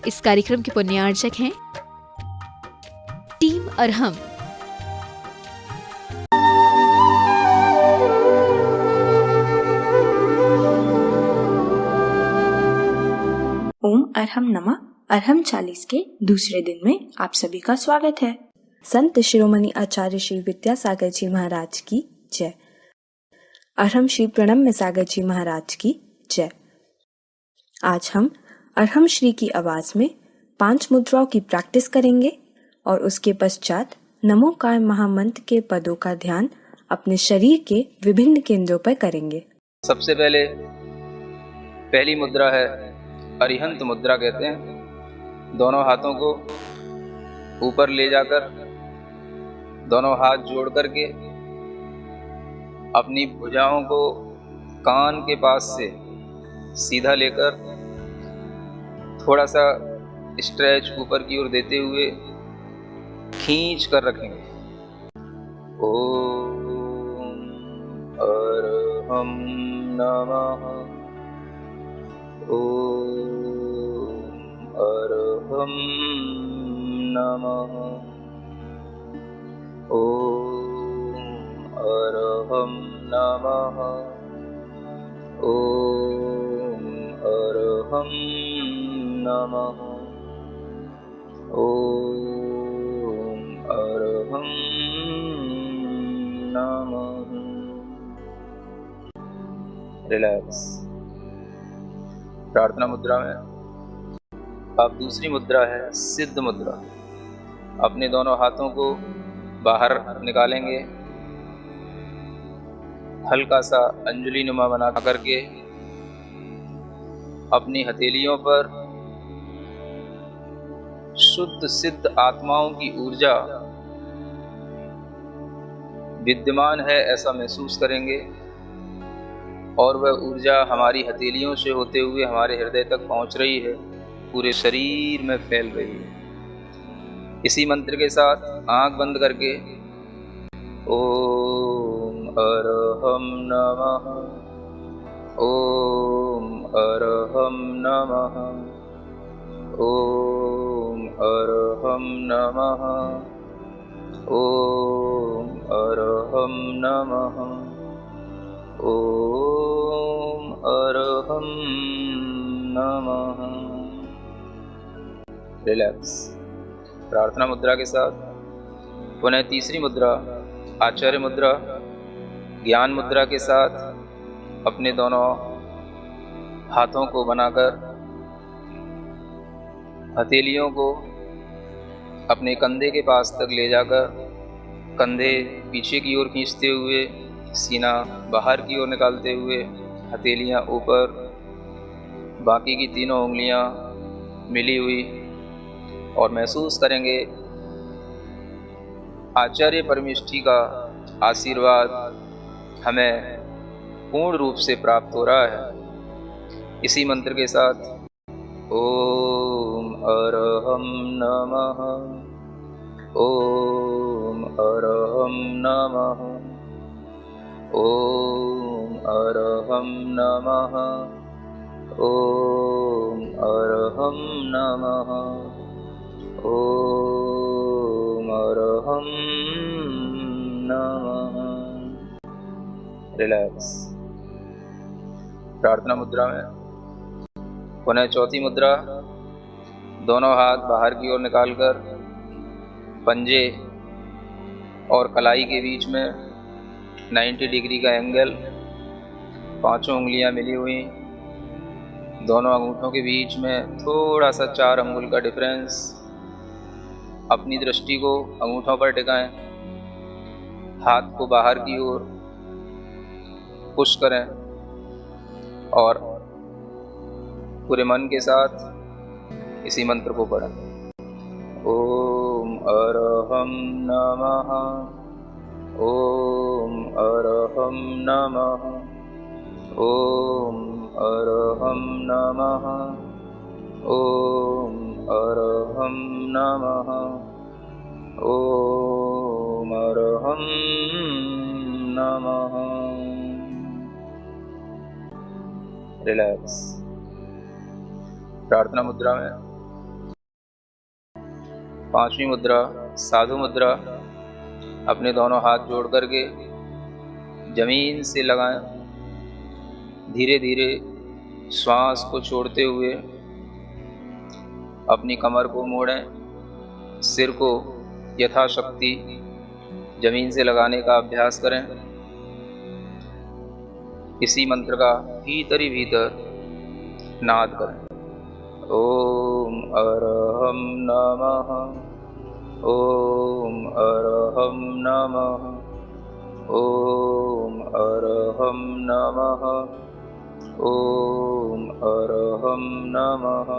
इस कार्यक्रम के पुण्यार्चक हैं टीम अरहम। ओम अरहम नमः। अरहम 40 के दूसरे दिन में आप सभी का स्वागत है। संत शिरोमणि आचार्य श्री विद्यासागर जी महाराज की जय। अरहम श्री प्रणम्य सागर जी महाराज की जय। आज हम अरहम श्री की आवाज में 5 मुद्राओं की प्रैक्टिस करेंगे और उसके पश्चात नमोकार महामंत्र के पदों का ध्यान अपने शरीर के विभिन्न केंद्रों पर करेंगे। सबसे पहली मुद्रा है अरिहंत मुद्रा कहते हैं। दोनों हाथों को ऊपर ले जाकर दोनों हाथ जोड़ करके अपनी भुजाओं को कान के पास से सीधा लेकर थोड़ा सा स्ट्रेच ऊपर की ओर देते हुए खींच कर रखेंगे। ओम अरहम नमः। ओम अरहम नमः। ओम अरहम नमः। ओम अरहम नमः। ओम अरहम नमः। रिलैक्स। प्रार्थना मुद्रा में अब दूसरी मुद्रा है सिद्ध मुद्रा। अपने दोनों हाथों को बाहर निकालेंगे, हल्का सा अंजलि नुमा बना करके अपनी हथेलियों पर शुद्ध सिद्ध आत्माओं की ऊर्जा विद्यमान है ऐसा महसूस करेंगे और वह ऊर्जा हमारी हथेलियों से होते हुए हमारे हृदय तक पहुंच रही है, पूरे शरीर में फैल रही है। इसी मंत्र के साथ आंख बंद करके ओम अरहम नमः। ओम अरहम नमः। ओम अरहम नमः। ओम अरहम नमः। ओम अरहम नमः। रिलैक्स। प्रार्थना मुद्रा के साथ पुनः तीसरी मुद्रा आचार्य मुद्रा ज्ञान मुद्रा के साथ अपने दोनों हाथों को बनाकर हथेलियों को अपने कंधे के पास तक ले जाकर कंधे पीछे की ओर खींचते हुए, सीना बाहर की ओर निकालते हुए, हथेलियां ऊपर, बाकी की तीनों उंगलियां मिली हुई, और महसूस करेंगे आचार्य परमेष्ठी का आशीर्वाद हमें पूर्ण रूप से प्राप्त हो रहा है। इसी मंत्र के साथ ओम अरहम नमः। ओम अरहम नमः। ओम अरहम नमः। ओम अरहम नमः। ओम अरहम नमः। रिलैक्स। प्रार्थना मुद्रा में पुनः चौथी मुद्रा दोनों हाथ बाहर की ओर निकालकर पंजे और कलाई के बीच में 90 डिग्री का एंगल, पांचों उंगलियां मिली हुई, दोनों अंगूठों के बीच में थोड़ा सा 4 अंगुल का डिफरेंस। अपनी दृष्टि को अंगूठों पर टिकाएं, हाथ को बाहर की ओर पुश करें और पूरे मन के साथ इसी मंत्र को पढ़ें। ओम अरहम नमः। ओम अरहम नमः। ओम अरहम नमः। ओम अरहम नमः। ओम अरहम नमः। रिलैक्स। प्रार्थना मुद्रा में पांचवी मुद्रा साधु मुद्रा। अपने दोनों हाथ जोड़ करके जमीन से लगाएं। धीरे धीरे श्वास को छोड़ते हुए अपनी कमर को मोड़ें। सिर को यथाशक्ति जमीन से लगाने का अभ्यास करें। इसी मंत्र का भीतर ही भीतर नाद करें। ओम अरहम नमः, ओम अरहम नमः, ओम अरहम नमः, ओम अरहम नमः,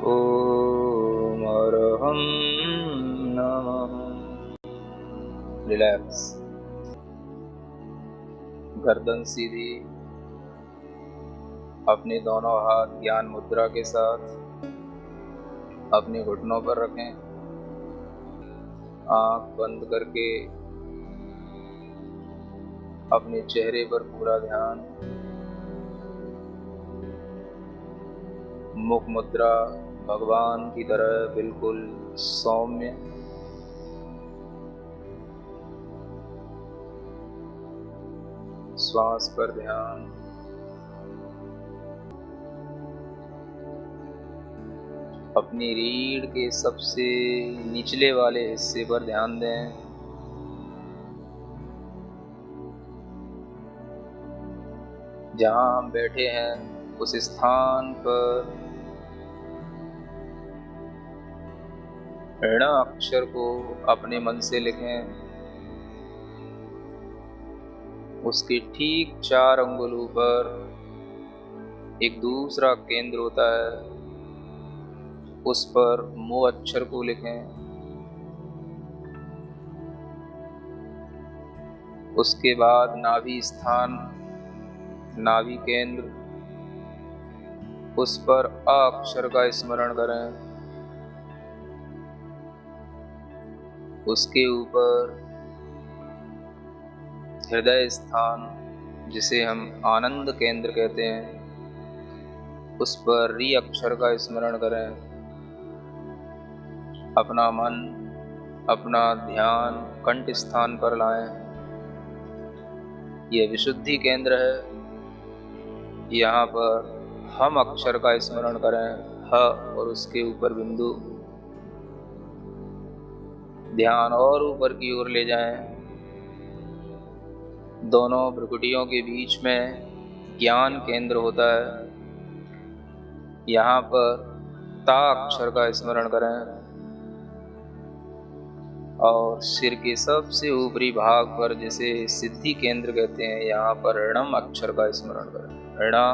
ओम अरहम नमः। रिलैक्स, गर्दन सीधी। अपने दोनों हाथ ज्ञान मुद्रा के साथ अपने घुटनों पर रखें। आंख बंद करके अपने चेहरे पर पूरा ध्यान। मुख मुद्रा भगवान की तरह बिल्कुल सौम्य। श्वास पर ध्यान। अपनी रीढ़ के सबसे निचले वाले हिस्से पर ध्यान दें। जहां हम बैठे हैं उस स्थान पर ऋण अक्षर को अपने मन से लिखें। उसके ठीक 4 अंगुलों पर एक दूसरा केंद्र होता है, उस पर मो अक्षर को लिखें। उसके बाद नाभि स्थान, नाभि केंद्र, उस पर अ अक्षर का स्मरण करें। उसके ऊपर हृदय स्थान, जिसे हम आनंद केंद्र कहते हैं, उस पर री अक्षर का स्मरण करें। अपना मन, अपना ध्यान कंठ स्थान पर लाएं। यह विशुद्धि केंद्र है। यहाँ पर हम अक्षर का स्मरण करें, ह, और उसके ऊपर बिंदु। ध्यान और ऊपर की ओर ले जाएं। दोनों भ्रुकुटियों के बीच में ज्ञान केंद्र होता है। यहाँ पर ता अक्षर का स्मरण करें और सिर के सबसे ऊपरी भाग पर, जिसे सिद्धि केंद्र कहते हैं, यहाँ पर ऋणम अक्षर का स्मरण करें। ऋणा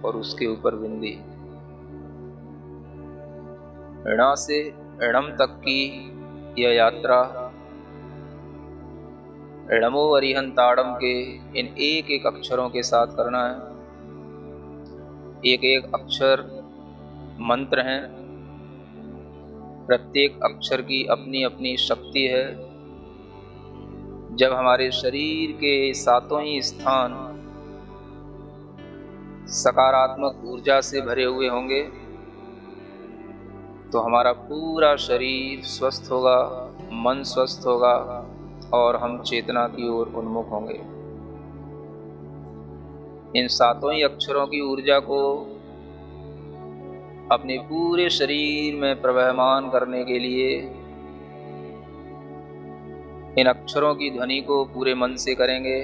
और उसके ऊपर बिंदी। ऋणा से ऋणम तक की यह यात्रा ऋणमो अरिहंताड़म के इन एक एक अक्षरों के साथ करना है। एक एक अक्षर मंत्र हैं। प्रत्येक अक्षर की अपनी अपनी शक्ति है। जब हमारे शरीर के 7 ही स्थान सकारात्मक ऊर्जा से भरे हुए होंगे तो हमारा पूरा शरीर स्वस्थ होगा, मन स्वस्थ होगा और हम चेतना की ओर उन्मुख होंगे। इन 7 ही अक्षरों की ऊर्जा को अपने पूरे शरीर में प्रवहमान करने के लिए इन अक्षरों की ध्वनि को पूरे मन से करेंगे।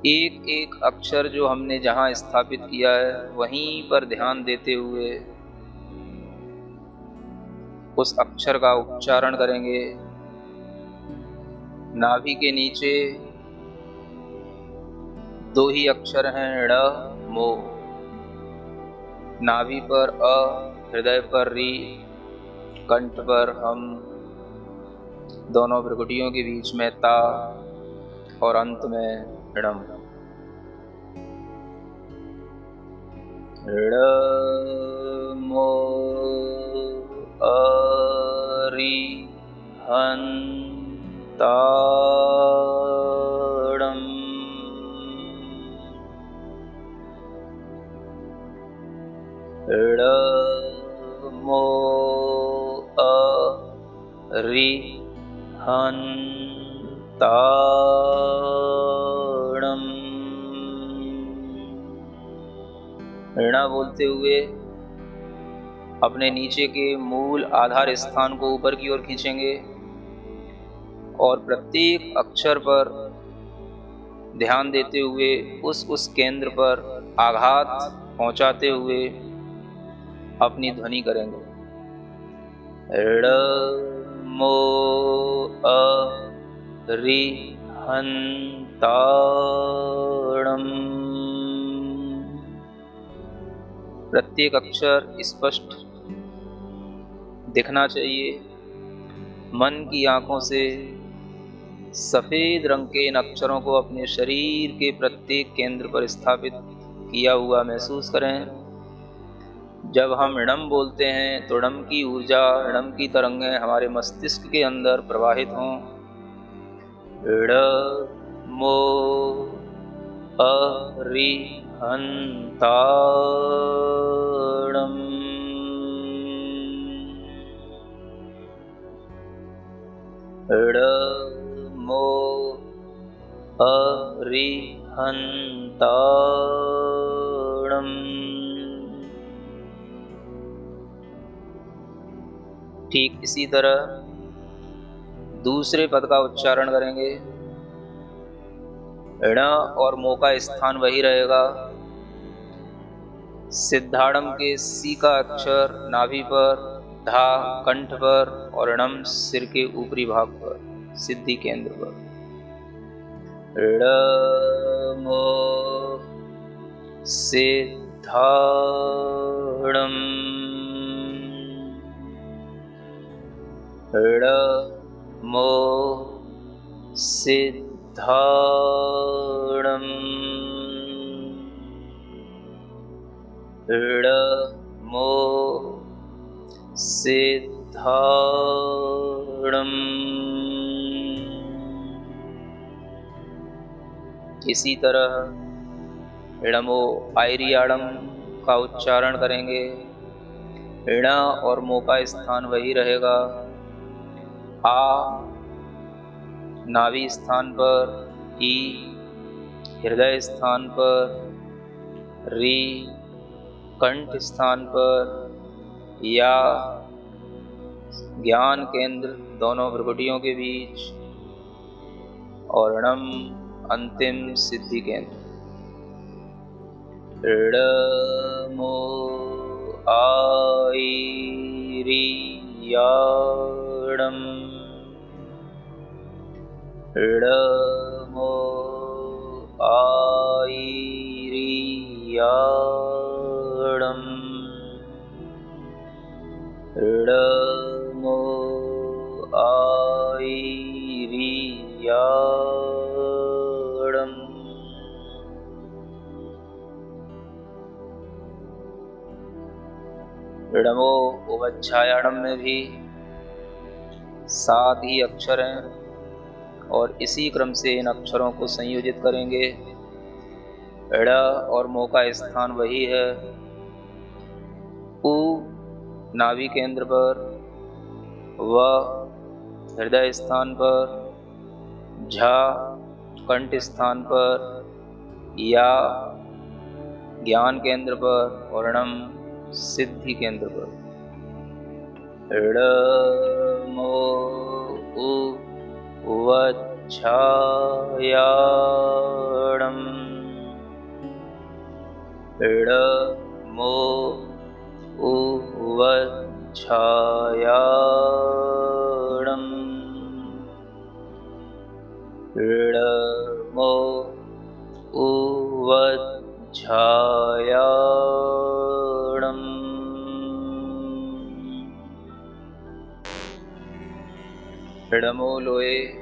एक एक अक्षर जो हमने जहां स्थापित किया है वहीं पर ध्यान देते हुए उस अक्षर का उच्चारण करेंगे। नाभि के नीचे 2 ही अक्षर हैं, ड़, मो। नाभि पर अ, हृदय पर री, कंठ पर हम, दोनों भ्रुकुटियों के बीच में ता और अंत में ऋणम। ऋण मो अरि हं ताड़म। ऋण मो अरिहंताणम्। ऋण बोलते हुए अपने नीचे के मूल आधार स्थान को ऊपर की ओर खींचेंगे और प्रत्येक अक्षर पर ध्यान देते हुए उस केंद्र पर आघात पहुंचाते हुए अपनी ध्वनि करेंगे। ऋ मो अरिहंताणम्। प्रत्येक अक्षर स्पष्ट दिखना चाहिए। मन की आंखों से सफेद रंग के इन अक्षरों को अपने शरीर के प्रत्येक केंद्र पर स्थापित किया हुआ महसूस करें। जब हम णम बोलते हैं तो णम की ऊर्जा, णम की तरंगें हमारे मस्तिष्क के अंदर प्रवाहित हों। ऋ मो अरिहंताणम्। ऋ मो अरिहंताणम्। ठीक इसी तरह दूसरे पद का उच्चारण करेंगे। ण और मो का स्थान वही रहेगा। सिद्धाड़म के सी का अक्षर नाभि पर, धा कंठ पर और णम सिर के ऊपरी भाग पर, सिद्धि केंद्र पर। ण मो सिद्धाड़म। ण मो सिद्धाड़म। ण मो सिद्धाड़म। इसी तरह णमो आयरियाड़म का उच्चारण करेंगे। ण और मो का स्थान वही रहेगा। आ नाभि स्थान पर, ई हृदय स्थान पर, री कंठ स्थान पर, या ज्ञान केंद्र दोनों भ्रुकुटियों के बीच और णम अंतिम सिद्धि केंद्र। ऋ मो आयरियाड़म्। ऋ मो आयरियाड़म्। ऋ मो आयरियाड़म्। णमो उवच्छायाणम में भी 7 ही अक्षर हैं और इसी क्रम से इन अक्षरों को संयोजित करेंगे। ण और मो का स्थान वही है। उ नाभि केंद्र पर, व हृदय स्थान पर, झा कंठ स्थान पर, या ज्ञान केंद्र पर और णम सिद्धि केंद्र पर। ण मो उवच्छायाणम्। ण मो उवच्छायाणम्। ण मो उवच्छायाणम्। णमो लोए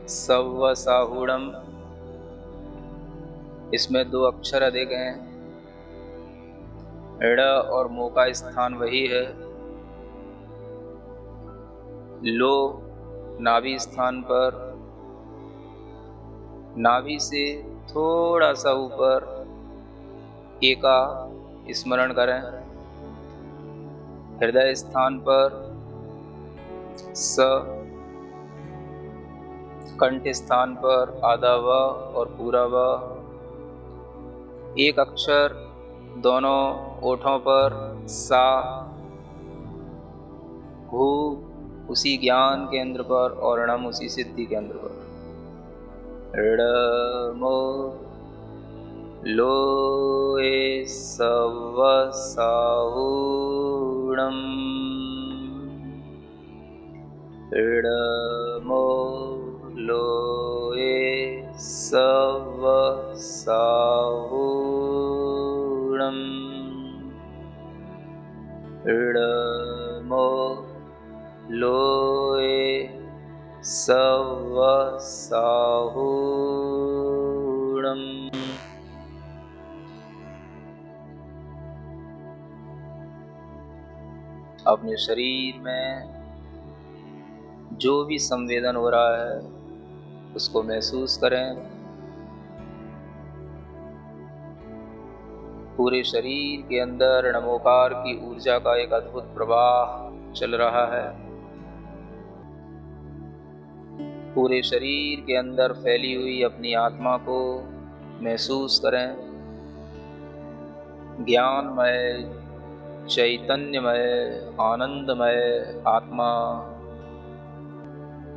सव्व साहूणम। इसमें 2 अक्षर अधिक हैं। ण और मो का स्थान वही है। लो नाभि स्थान पर, नाभि से थोड़ा सा ऊपर एका स्मरण करें। हृदय स्थान पर स, कंठ स्थान पर आधा व और पूरा व, एक अक्षर दोनों ओठों पर सा, भू उसी ज्ञान केंद्र पर और णम उसी सिद्धि केंद्र पर। ऋमो लोए सव साहूणम्, ऋमो लोए सव साहूणम्, ऋमो लोए सव साहूणम्। अपने शरीर में जो भी संवेदन हो रहा है उसको महसूस करें। पूरे शरीर के अंदर नमोकार की ऊर्जा का एक अद्भुत प्रवाह चल रहा है। पूरे शरीर के अंदर फैली हुई अपनी आत्मा को महसूस करें। ज्ञानमय, चैतन्यमय, आनंदमय आत्मा,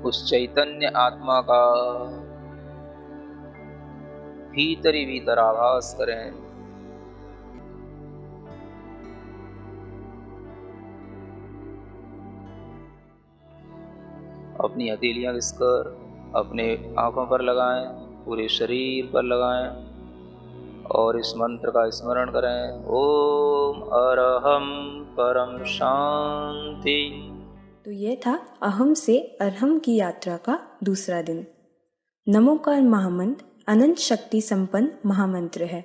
उस चैतन्य आत्मा का भीतर ही भीतर आभास करें। अपनी हथेलियां घिसकर अपने आंखों पर लगाएं, पूरे शरीर पर लगाएं और इस मंत्र का स्मरण करें। ओम अरहम परम शांति। तो ये था अहम से अरहम की यात्रा का दूसरा दिन। नमोकार महामंत्र अनंत शक्ति संपन्न महामंत्र है।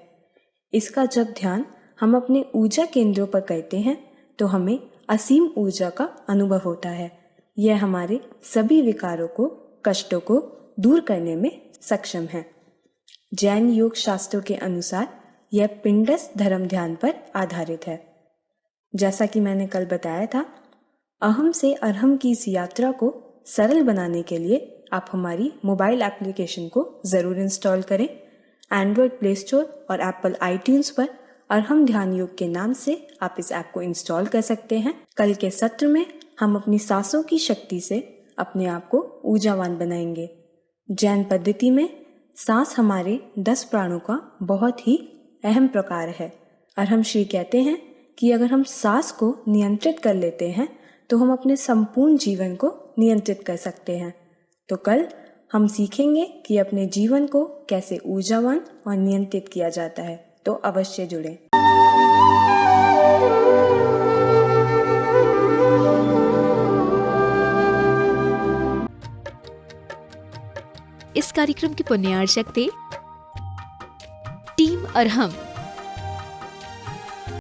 इसका जब ध्यान हम अपने ऊर्जा केंद्रों पर करते हैं तो हमें असीम ऊर्जा का अनुभव होता है। यह हमारे सभी विकारों को, कष्टों को दूर करने में सक्षम है। जैन योग शास्त्रों के अनुसार यह पिंडस्थ धर्म ध्यान पर आधारित है। जैसा कि मैंने कल बताया था, अहम से अरहम की इस यात्रा को सरल बनाने के लिए आप हमारी मोबाइल एप्लीकेशन को ज़रूर इंस्टॉल करें। एंड्रॉयड प्ले स्टोर और एप्पल आईट्यून्स पर अरहम ध्यान योग के नाम से आप इस ऐप को इंस्टॉल कर सकते हैं। कल के सत्र में हम अपनी सांसों की शक्ति से अपने आप को ऊर्जावान बनाएंगे। जैन पद्धति में सांस हमारे 10 प्राणों का बहुत ही अहम प्रकार है। अरहम श्री कहते हैं कि अगर हम सांस को नियंत्रित कर लेते हैं तो हम अपने संपूर्ण जीवन को नियंत्रित कर सकते हैं। तो कल हम सीखेंगे कि अपने जीवन को कैसे ऊर्जावान और नियंत्रित किया जाता है। तो अवश्य जुड़ें। इस कार्यक्रम के पुण्यार्चक थे टीम अरहम।